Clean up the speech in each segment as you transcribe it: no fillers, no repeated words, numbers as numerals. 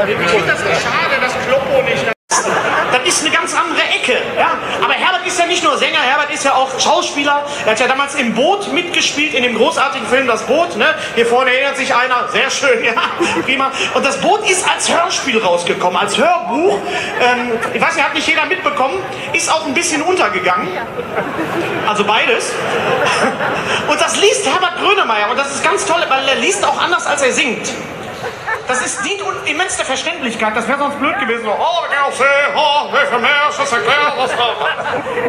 Ich finde das nicht schade, dass Kloppo nicht... Das ist eine ganz andere Ecke, ja. Aber Herbert ist ja nicht nur Sänger, Herbert ist ja auch Schauspieler. Er hat ja damals im Boot mitgespielt, in dem großartigen Film Das Boot, ne? Hier vorne erinnert sich einer, sehr schön, ja, prima. Und das Boot ist als Hörspiel rausgekommen, als Hörbuch. Ich weiß nicht, hat nicht jeder mitbekommen, ist auch ein bisschen untergegangen. Also beides. Und das liest Herbert Grönemeyer und das ist ganz toll, weil er liest auch anders, als er singt. Das ist dient immens der Verständlichkeit, das wäre sonst blöd gewesen.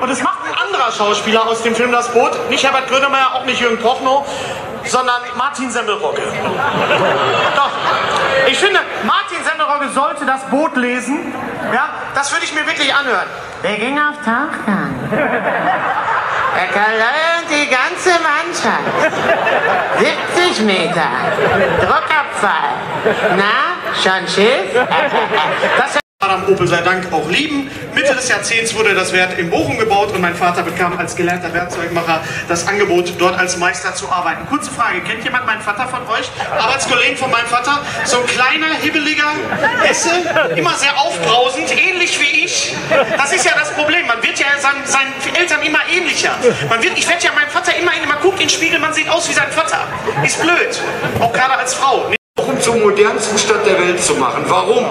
Und das macht ein anderer Schauspieler aus dem Film Das Boot, nicht Herbert Grönemeyer, auch nicht Jürgen Prochnow, sondern Martin Semmelrogge. Doch, ich finde, Martin Semmelrogge sollte Das Boot lesen, ja, das würde ich mir wirklich anhören. Wir gingen auf Tauchgang. Er verleiht die ganze Mannschaft. 70 Meter. Druckabfall. Na, schon Schiff? Das am Opel sei Dank auch lieben. Mitte des Jahrzehnts wurde das Werk in Bochum gebaut und mein Vater bekam als gelernter Werkzeugmacher das Angebot, dort als Meister zu arbeiten. Kurze Frage, kennt jemand meinen Vater von euch? Arbeitskollegen von meinem Vater? So ein kleiner, hibbeliger Hesse, immer sehr aufbrausend, ähnlich wie ich. Das ist ja das Problem, man wird ja seinen Eltern immer ähnlicher. Ich werde ja meinem Vater immer, man guckt in den Spiegel, man sieht aus wie sein Vater. Ist blöd, auch gerade als Frau. Um zum modernsten Stadt der Welt zu machen. Warum?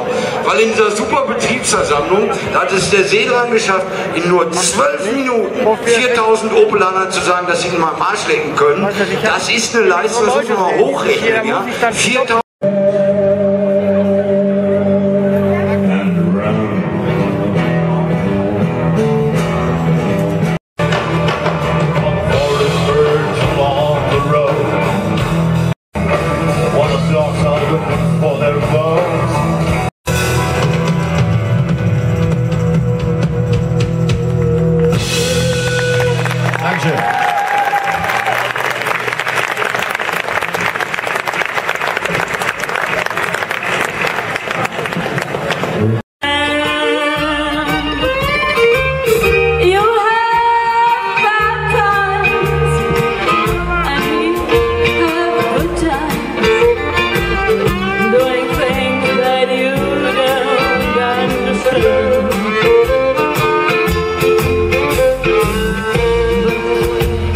Weil in dieser super Betriebsversammlung, da hat es der Seeland geschafft, in nur 12 Minuten 4000 Opelanern zu sagen, dass sie ihn mal am Arsch lecken können. Das ist eine Leistung, das muss man mal hochrechnen. Ja? 4000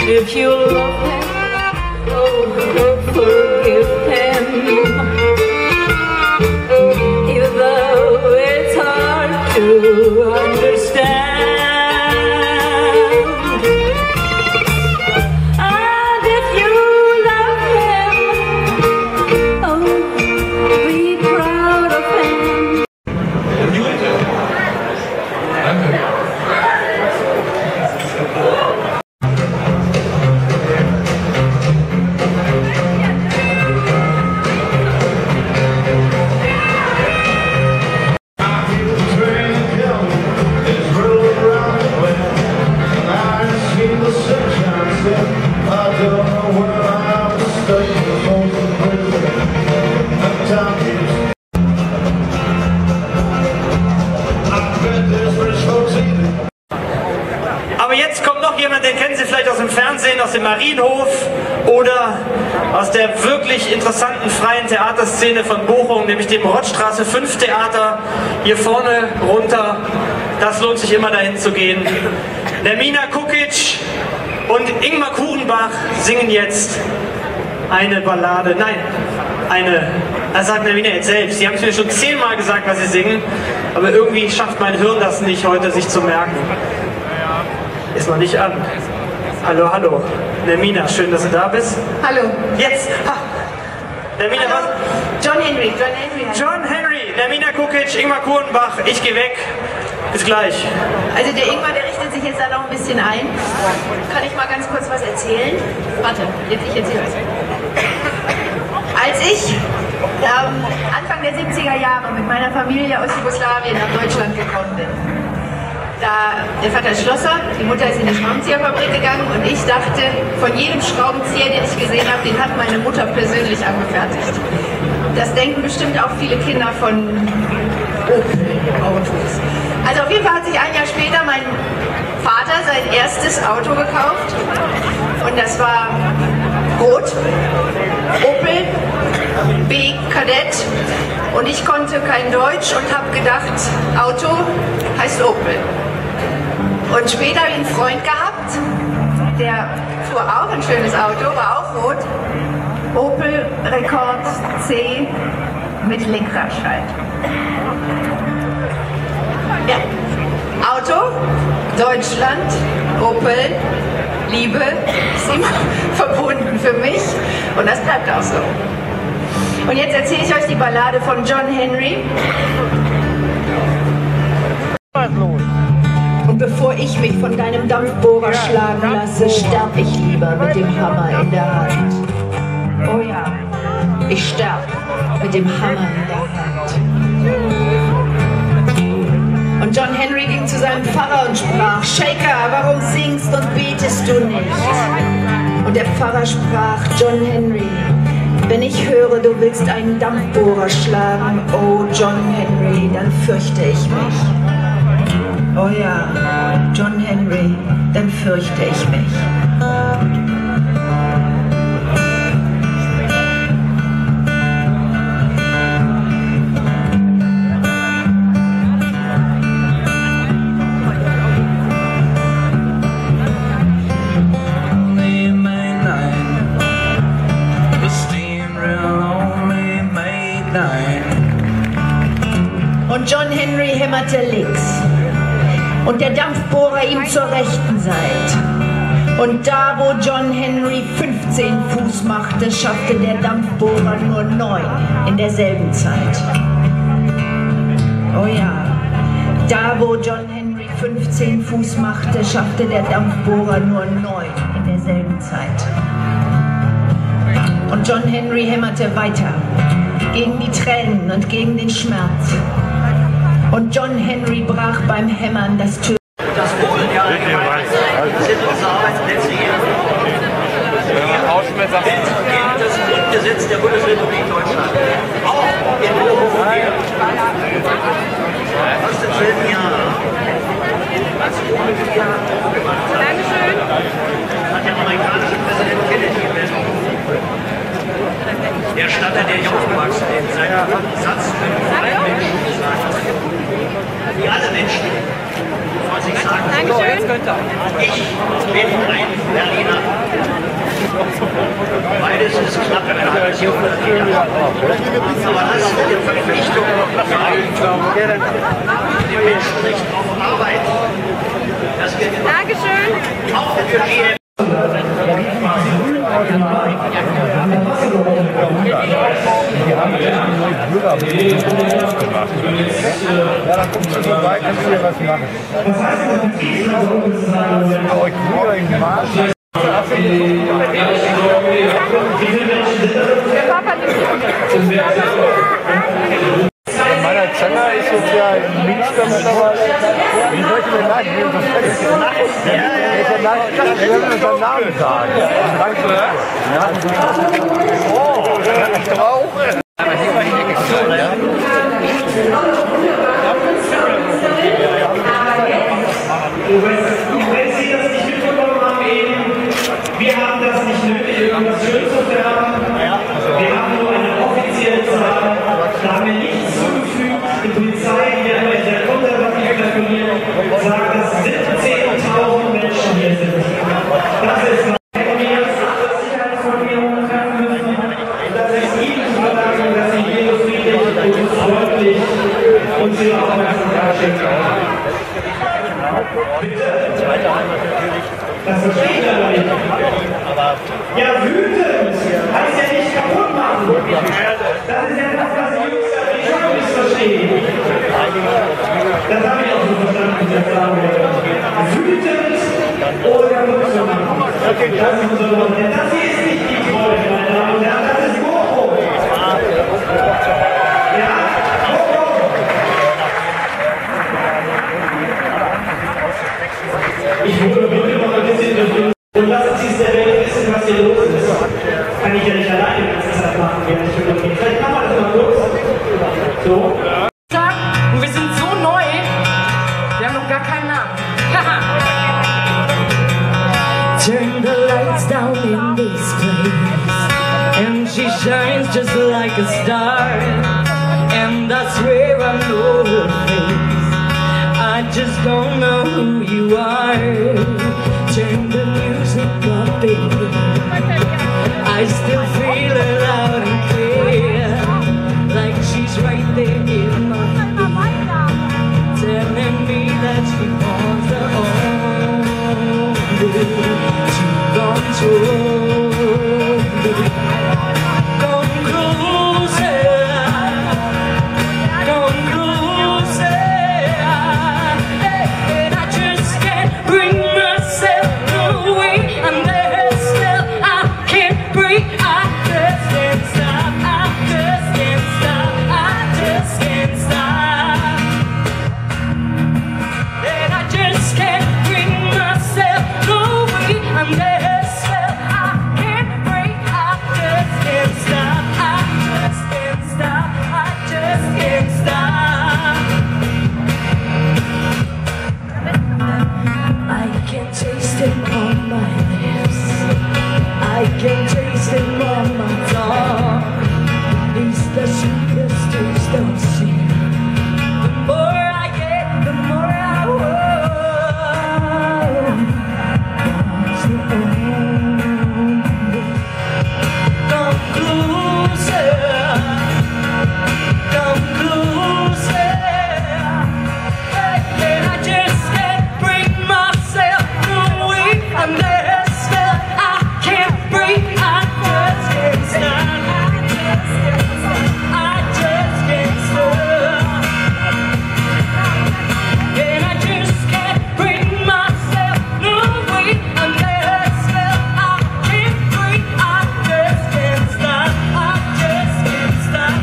If you love him, oh, forgive him. Even though it's hard to understand. And if you love him, oh, be proud of him. Aber jetzt kommt noch jemand, den kennen Sie vielleicht aus dem Fernsehen, aus dem Marienhof oder aus der wirklich interessanten freien Theaterszene von Bochum, nämlich dem Rottstraße 5 Theater. Hier vorne runter, das lohnt sich immer dahin zu gehen. Nermina Kukic und Ingmar Kuchenbach singen jetzt eine Ballade, nein, das sagt Nermina jetzt selbst. Sie haben es mir schon 10-mal gesagt, was sie singen, aber irgendwie schafft mein Hirn das nicht heute, sich zu merken. Ist noch nicht an. Hallo, hallo. Nermina, schön, dass du da bist. Hallo. Jetzt! Ha. Nermina, Hallo. was? John Henry. John Henry, Nermina Kukic, Ingmar Kuchenbach, ich gehe weg. Bis gleich. Also der Ingmar, der richtet sich jetzt da noch ein bisschen ein. Kann ich mal ganz kurz was erzählen? Warte, ich erzähle was. Als ich Anfang der 70er Jahre mit meiner Familie aus Jugoslawien nach Deutschland gekommen bin, der Vater ist Schlosser, die Mutter ist in die Schraubenzieherfabrik gegangen und ich dachte, von jedem Schraubenzieher, den ich gesehen habe, den hat meine Mutter persönlich angefertigt. Das denken bestimmt auch viele Kinder von Opel-Autos. Also auf jeden Fall hat sich ein Jahr später mein Vater sein erstes Auto gekauft und das war Rot. Opel B Kadett. Und ich konnte kein Deutsch und habe gedacht, Auto heißt Opel. Und später habe ich einen Freund gehabt, der fuhr auch ein schönes Auto, war auch rot. Opel Rekord C mit Lenkradschaltung. Ja. Auto, Deutschland, Opel, Liebe ist immer verbunden für mich und das bleibt auch so. Und jetzt erzähle ich euch die Ballade von John Henry. Und bevor ich mich von deinem Dampfbohrer schlagen lasse, sterb ich lieber mit dem Hammer in der Hand. Oh ja, ich sterb mit dem Hammer in der Hand. Und John Henry ging zu seinem Pfarrer und sprach, Shaker, warum singst und betest du nicht? Und der Pfarrer sprach, John Henry, wenn ich höre, du willst einen Dampfbohrer schlagen, oh John Henry, dann fürchte ich mich. Oh ja, John Henry, dann fürchte ich mich. Und John Henry hämmerte links und der Dampfbohrer ihm zur rechten Seite. Und da, wo John Henry 15 Fuß machte, schaffte der Dampfbohrer nur 9 in derselben Zeit. Oh ja, da, wo John Henry 15 Fuß machte, schaffte der Dampfbohrer nur 9 in derselben Zeit. Und John Henry hämmerte weiter, gegen die Tränen und gegen den Schmerz. Und John Henry brach beim Hämmern das Tür. Das Wohl der Allgemeinheit sind unsere Arbeitsplätze hier. Das Grundgesetz der Bundesrepublik Deutschland. Auch in Bochum aus demselben Jahr. Dankeschön. Hat der amerikanische Präsident Kennedy gemessen. Der Stadt, in der ich aufgewachsen bin, seinen Satz für alle Menschen gesagt. Wie alle Menschen von sich sagen. Dankeschön. Ich bin ein Berliner. Beides ist knapp in einer halben Jahrhundert her. Aber das mit der Verpflichtung dem Menschenrecht auf Arbeit, das gilt Dankeschön. auch für GM. Ja, dann kommt schon vorbei, kannst du dir was machen. Bei euch früher im Marsch. In meiner Zelle ist jetzt ja in Münster mittlerweile. Wie soll ich denn sagen? Wir sind unseren Namen sagen. Oh, ich rauche. Wenn Sie das nicht mitbekommen haben, eben, wir haben das nicht nötig, irgendwas schön zu färben. Wir haben nur eine offizielle Zahl. Da haben wir nichts zugefügt. Die Polizei, die ja immer sehr konservativ kalkuliert, sagt, dass 17.000 Menschen hier sind. Das ist Sicherheitsvorkehrungen treffen müssen. Das ist Ihnen zu verdanken, dass Sie hier so friedlich und freundlich uns Ihre Aufmerksamkeit schenken. Das verstehe ich aber nicht. Ja, wütend heißt ja nicht kaputt machen. Das ist ja das, was die Jungs schon nicht verstehen. Das habe ich auch so verstanden, was ich jetzt sagen wollte. Wütend oder kaputt zu machen. Das ist unser Wort. Denn das hier ist nicht die Freude, meine Damen und Herren. Das ist Bochum. Ja? Ich wurde bitte noch ein bisschen durch und lassen Sie es der Welt wissen, was hier los ist. Kann ich ja nicht alleine die ganze Zeit machen, wenn ich will. Vielleicht machen wir das mal kurz. So. Und wir sind so neu, wir haben noch gar keinen Namen. Turn the lights down in this place. just don't know who you are. Turn the music up, baby. I still feel it loud and clear, like she's right there in my ear, telling me that she wants to own me, to control me. Come closer, come closer, and I just can't bring myself away. I'm there still, I can't breathe, I just can't stop, I just can't stop, I just can't stop. And I just can't bring myself away. I'm there still, I can't breathe, I just can't stop, I just can't stop, I just can't stop. I can taste it on my lips, I can taste it on my tongue. It's the sweetest taste of sin. The more I get, the more I want. Come closer, come closer. And I just can't bring myself away. I'm there still, I can't breathe, I just can't stop, I just can't stop. And I just can't bring myself away. I'm there still, I can't breathe, I just can't stop, I just can't stop,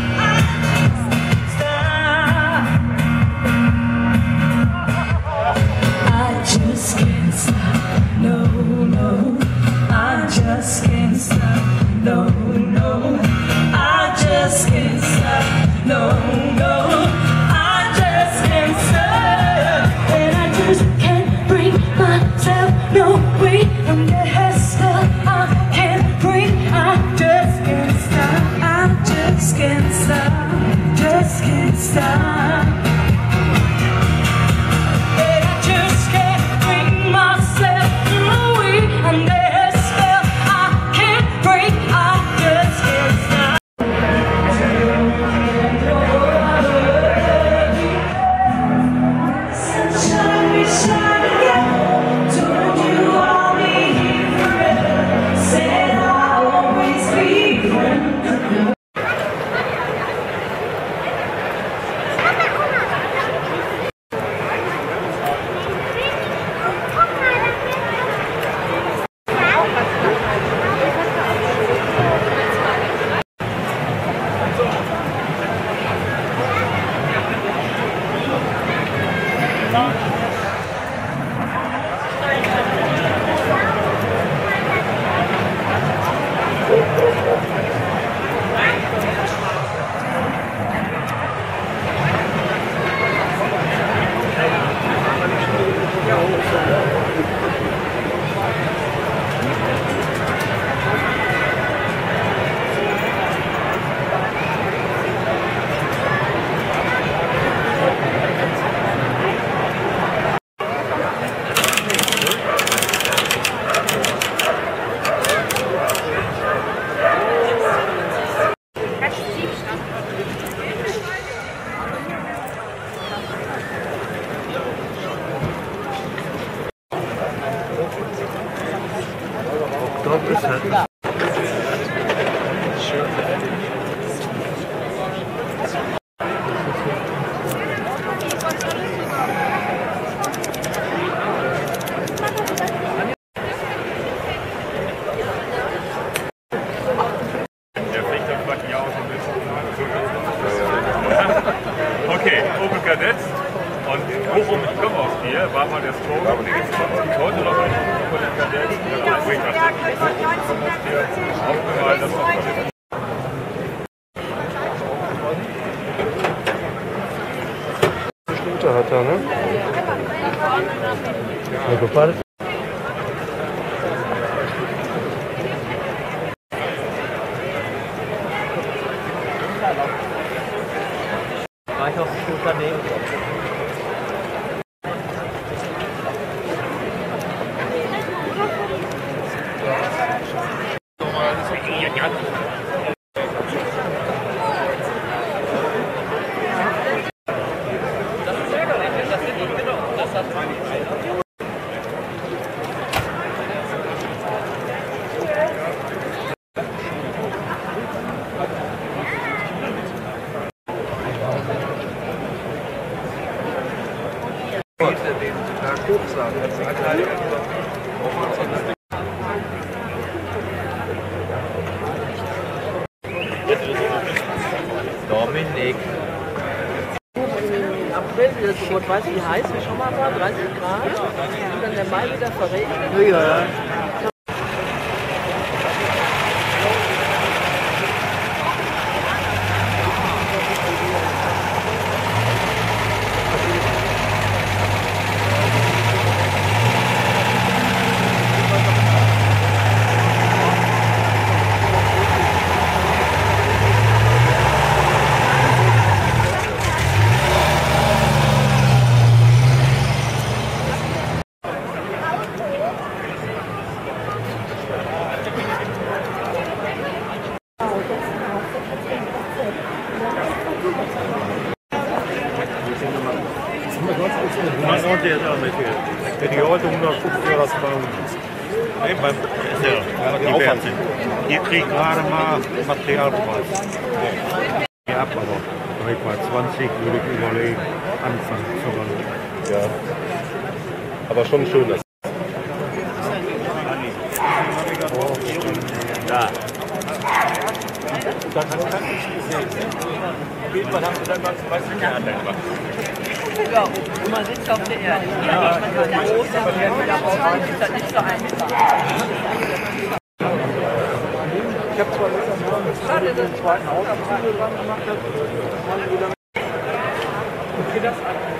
I just can't stop. No, no, I just can't stop. No, no, I just can't stop. No, no, I just can't stop. And I just can't bring myself no way. I'm there still, I can't breathe, I just can't stop, I just can't stop, just can't stop. And I just can't bring myself away. I'm there still, I can't breathe, I just can't stop. Sunshine, we shine again. Told you I'll be here forever. Said I'll always be friends. Okay, Opel Kadett und Bochum, ich komme aus hier, war mal der Stroh, aber den gibt es heute noch nicht. Opel Kadett, der Bochum kommt aus hier, aufgemalt, das war Stute hat er, ne? Ja, gefallen. War ich auf dem Unternehmen. Dominik. Im April wieder so gut, weißt du, wie heiß es schon mal war? 30 Grad. Und dann der Mai wieder verregnet. Ja. Die heute 150 Euro sparen. Nee, beim die Werte. Ihr kriegt gerade mal Materialpreis. Ja, aber direkt mal 20 würde ich überlegen, anfangen zu machen. Ja. Aber schon schön, dass. Ja. Dann hat er nicht gesehen. Auf jeden Fall haben wir dann mal zum Beispiel gemacht. Ja, und man sitzt auf der Erde. Ja, man kann ganz groß auf der Erde, aber ist das nicht so einfach. Ich habe zwar gestern Morgen mit dem zweiten Haus dran gemacht. Und geht das an?